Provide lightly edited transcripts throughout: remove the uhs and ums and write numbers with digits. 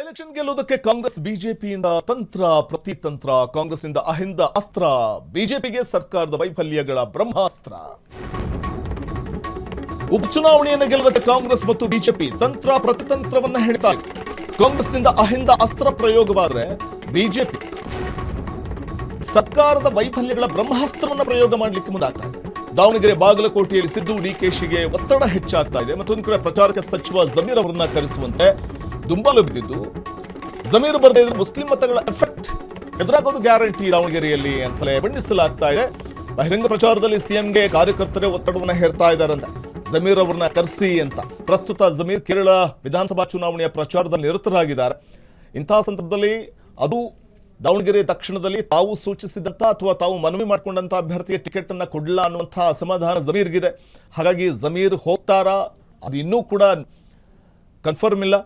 Election ಗೆಲ್ಲುವುದಕ್ಕೆ Congress ಬಿಜೆಪಿಯಿಂದ ತಂತ್ರ ಪ್ರತಿತಂತ್ರ, ಕಾಂಗ್ರೆಸ್ನಿಂದ ಅಹಿಂದ ಅಸ್ತ್ರ, ಬಿಜೆಪಿಗೆ ಸರ್ಕಾರದ ವೈಫಲ್ಯಗಳ ಬ್ರಹ್ಮಾಸ್ತ್ರ. ಉಪಚುನಾವಣೆಯನ್ನು ಗೆಲ್ಲುವುದಕ್ಕೆ ಕಾಂಗ್ರೆಸ್ ಮತ್ತು ಬಿಜೆಪಿ ತಂತ್ರ ಪ್ರತಿತಂತ್ರವನ್ನ ಹೇಳ್ತಾ ಇದೆ. ಕಾಂಗ್ರೆಸ್ನಿಂದ ಅಹಿಂದ ಅಸ್ತ್ರ ಪ್ರಯೋಗವಾದರೆ ಬಿಜೆಪಿ ಸರ್ಕಾರದ ವೈಫಲ್ಯಗಳ ಬ್ರಹ್ಮಾಸ್ತ್ರವನ್ನು ಪ್ರಯೋಗ ಮಾಡಲಿಕ್ಕೆ ಮುಂದಾಗ್ತಾ ಇದೆ. ದಾವಣಗೆರೆ ಬಾಗಲಕೋಟೆಯಲ್ಲಿ ಸಿದ್ದು ಡಿಕೆಶಿಗೆ ಒತ್ತಡ ಹೆಚ್ಚಾಗ್ತಾ ಇದೆ. ಮತ್ತೊಂದು ಕಡೆ ಪ್ರಚಾರಕ್ಕೆ ಸಚಿವ ಜಮೀರ್ ಅವರನ್ನ ಕರೆಸುವಂತೆ ದುಂಬಾಲು ಬಿದ್ದಿದ್ದು, ಜಮೀರ್ ಬರದೇ ಇದ್ರೆ ಮುಸ್ಲಿಂ ಮತಗಳ ಎಫೆಕ್ಟ್ ಎದುರಾಗೋದು ಗ್ಯಾರಂಟಿ ದಾವಣಗೆರೆಯಲ್ಲಿ ಅಂತಲೇ ಬಣ್ಣಿಸಲಾಗ್ತಾ ಇದೆ. ಬಹಿರಂಗ ಪ್ರಚಾರದಲ್ಲಿ ಸಿಎಂಗೆ ಕಾರ್ಯಕರ್ತರೇ ಒತ್ತಡವನ್ನು ಹೇರ್ತಾ ಇದ್ದಾರಂತೆ. ಜಮೀರ್ ಅವರನ್ನ ಕರೆಸಿ ಅಂತ. ಪ್ರಸ್ತುತ ಜಮೀರ್ ಕೇರಳ ವಿಧಾನಸಭಾ ಚುನಾವಣೆಯ ಪ್ರಚಾರದಲ್ಲಿ ನಿರತರಾಗಿದ್ದಾರೆ. ಇಂತಹ ಸಂದರ್ಭದಲ್ಲಿ ಅದು ದಾವಣಗೆರೆ ದಕ್ಷಿಣದಲ್ಲಿ ತಾವು ಸೂಚಿಸಿದಂಥ ಅಥವಾ ತಾವು ಮನವಿ ಮಾಡಿಕೊಂಡಂಥ ಅಭ್ಯರ್ಥಿಗೆ ಟಿಕೆಟ್ ಅನ್ನ ಕೊಡಲ್ಲ ಅನ್ನುವಂಥ ಅಸಮಾಧಾನ ಜಮೀರ್ಗಿದೆ. ಹಾಗಾಗಿ ಜಮೀರ್ ಹೋಗ್ತಾರಾ ಅದು ಇನ್ನೂ ಕೂಡ ಕನ್ಫರ್ಮ್ ಇಲ್ಲ.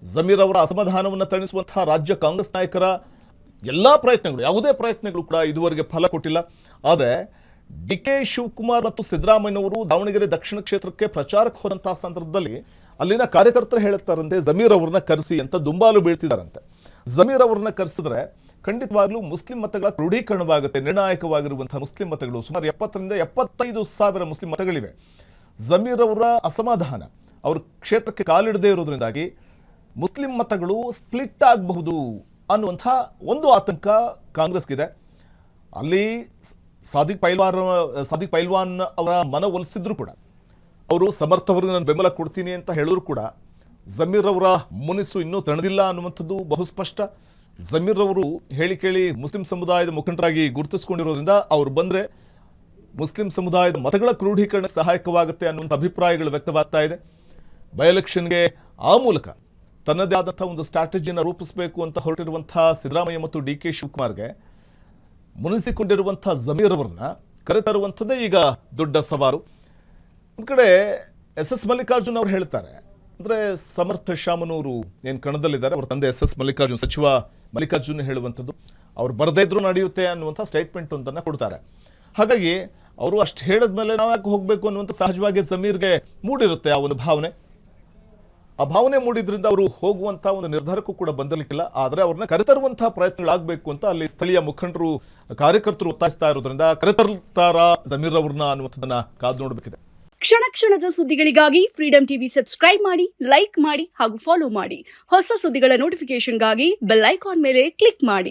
ಜಮೀರ್ ಅವರ ಅಸಮಾಧಾನವನ್ನು ತಣಿಸುವಂತಹ ರಾಜ್ಯ ಕಾಂಗ್ರೆಸ್ ನಾಯಕರ ಎಲ್ಲ ಪ್ರಯತ್ನಗಳು, ಯಾವುದೇ ಪ್ರಯತ್ನಗಳು ಕೂಡ ಇದುವರೆಗೆ ಫಲ ಕೊಟ್ಟಿಲ್ಲ. ಆದರೆ ಡಿ.ಕೆ. ಶಿವಕುಮಾರ್ ಮತ್ತು ಸಿದ್ದರಾಮಯ್ಯನವರು ದಾವಣಗೆರೆ ದಕ್ಷಿಣ ಕ್ಷೇತ್ರಕ್ಕೆ ಪ್ರಚಾರಕ್ಕೆ ಹೋದಂತಹ ಸಂದರ್ಭದಲ್ಲಿ ಅಲ್ಲಿನ ಕಾರ್ಯಕರ್ತರು ಹೇಳುತ್ತಾರಂತೆ ಜಮೀರ್ ಅವ್ರನ್ನ ಕರೆಸಿ ಅಂತ ದುಂಬಾಲು ಬೀಳ್ತಿದ್ದಾರಂತೆ. ಜಮೀರ್ ಅವ್ರನ್ನ ಕರೆಸಿದ್ರೆ ಖಂಡಿತವಾಗ್ಲೂ ಮುಸ್ಲಿಂ ಮತಗಳ ಕ್ರೋಢೀಕರಣವಾಗುತ್ತೆ. ನಿರ್ಣಾಯಕವಾಗಿರುವಂತಹ ಮುಸ್ಲಿಂ ಮತಗಳು ಸುಮಾರು 70ರಿಂದ 75,000 ಮುಸ್ಲಿಂ ಮತಗಳಿವೆ. ಜಮೀರ್ ಅವರ ಅಸಮಾಧಾನ ಅವ್ರ ಕ್ಷೇತ್ರಕ್ಕೆ ಕಾಲಿಡದೇ ಇರೋದ್ರಿಂದಾಗಿ ಮುಸ್ಲಿಂ ಮತಗಳು ಸ್ಪ್ಲಿಟ್ ಆಗಬಹುದು ಅನ್ನುವಂಥ ಒಂದು ಆತಂಕ ಕಾಂಗ್ರೆಸ್ಗಿದೆ. ಅಲ್ಲಿ ಸಾದಿಕ್ ಪೈಲ್ವಾನ್ ಅವರ ಮನವೊಲಿಸಿದ್ರು ಕೂಡ, ಅವರು ಸಮರ್ಥವರಿಗೆ ನಾನು ಬೆಂಬಲ ಕೊಡ್ತೀನಿ ಅಂತ ಹೇಳಿದ್ರು ಕೂಡ ಜಮೀರ್ ಅವರ ಮುನಿಸು ಇನ್ನೂ ತಣದಿಲ್ಲ ಅನ್ನುವಂಥದ್ದು ಬಹುಸ್ಪಷ್ಟ. ಜಮೀರ್ ಅವರು ಹೇಳಿ ಕೇಳಿ ಮುಸ್ಲಿಂ ಸಮುದಾಯದ ಮುಖಂಡರಾಗಿ ಗುರುತಿಸಿಕೊಂಡಿರೋದ್ರಿಂದ ಅವರು ಬಂದರೆ ಮುಸ್ಲಿಂ ಸಮುದಾಯದ ಮತಗಳ ಕ್ರೋಢೀಕರಣಕ್ಕೆ ಸಹಾಯಕವಾಗುತ್ತೆ ಅನ್ನುವಂಥ ಅಭಿಪ್ರಾಯಗಳು ವ್ಯಕ್ತವಾಗ್ತಾ ಇದೆ. ಬೈ ಎಲೆಕ್ಷನ್ಗೆ ಆ ಮೂಲಕ ತನ್ನದೇ ಆದಂಥ ಒಂದು ಸ್ಟ್ರಾಟಜಿಯನ್ನು ರೂಪಿಸಬೇಕು ಅಂತ ಹೊರಟಿರುವಂಥ ಸಿದ್ದರಾಮಯ್ಯ ಮತ್ತು ಡಿ.ಕೆ. ಶಿವಕುಮಾರ್ಗೆ ಮುನಿಸಿಕೊಂಡಿರುವಂಥ ಜಮೀರ್ ಅವರನ್ನ ಕರೆತರುವಂಥದ್ದೇ ಈಗ ದೊಡ್ಡ ಸವಾಲು. ಒಂದು ಕಡೆ ಎಸ್ ಮಲ್ಲಿಕಾರ್ಜುನ್ ಅವರು ಹೇಳ್ತಾರೆ, ಅಂದರೆ ಸಮರ್ಥ ಶಾಮನೂರು ಏನು ಕಣದಲ್ಲಿದ್ದಾರೆ, ಅವರ ತಂದೆ ಎಸ್ ಮಲ್ಲಿಕಾರ್ಜುನ್, ಸಚಿವ ಮಲ್ಲಿಕಾರ್ಜುನ್ ಹೇಳುವಂಥದ್ದು ಅವ್ರು ಬರದೇ ಇದ್ರೂ ನಡೆಯುತ್ತೆ ಅನ್ನುವಂಥ ಸ್ಟೇಟ್ಮೆಂಟ್ ಒಂದನ್ನು ಕೊಡ್ತಾರೆ. ಹಾಗಾಗಿ ಅವರು ಅಷ್ಟು ಹೇಳಿದ್ಮೇಲೆ ನಾವು ಯಾಕೆ ಹೋಗಬೇಕು ಅನ್ನುವಂಥ ಸಹಜವಾಗಿ ಜಮೀರ್ಗೆ ಮೂಡಿರುತ್ತೆ ಆ ಒಂದು ಭಾವನೆ. ಆ ಭಾವನೆ ಮೂಡಿದ್ರಿಂದ ಅವರು ಹೋಗುವಂಥ ಒಂದು ನಿರ್ಧಾರಕ್ಕೂ ಕೂಡ ಬಂದಲಿಕ್ಕಿಲ್ಲ. ಆದರೆ ಅವ್ರನ್ನ ಕರೆತರುವಂತಹ ಪ್ರಯತ್ನಗಳಾಗಬೇಕು ಅಂತ ಅಲ್ಲಿ ಸ್ಥಳೀಯ ಮುಖಂಡರು, ಕಾರ್ಯಕರ್ತರು ಒತ್ತಾಯಿಸ್ತಾ ಇರೋದ್ರಿಂದ ಕರೆತರ್ತಾರಾ ಜಮೀರ್ ಅವ್ರನ್ನ ಅನ್ನುವಂಥದ್ದನ್ನ ಕಾದು ನೋಡಬೇಕಿದೆ. ಕ್ಷಣ ಕ್ಷಣದ ಸುದ್ದಿಗಳಿಗಾಗಿ ಫ್ರೀಡಂ ಟಿವಿ ಸಬ್ಸ್ಕ್ರೈಬ್ ಮಾಡಿ, ಲೈಕ್ ಮಾಡಿ ಹಾಗೂ ಫಾಲೋ ಮಾಡಿ. ಹೊಸ ಸುದ್ದಿಗಳ ನೋಟಿಫಿಕೇಶನ್ಗಾಗಿ ಬೆಲ್ ಐಕಾನ್ ಮೇಲೆ ಕ್ಲಿಕ್ ಮಾಡಿ.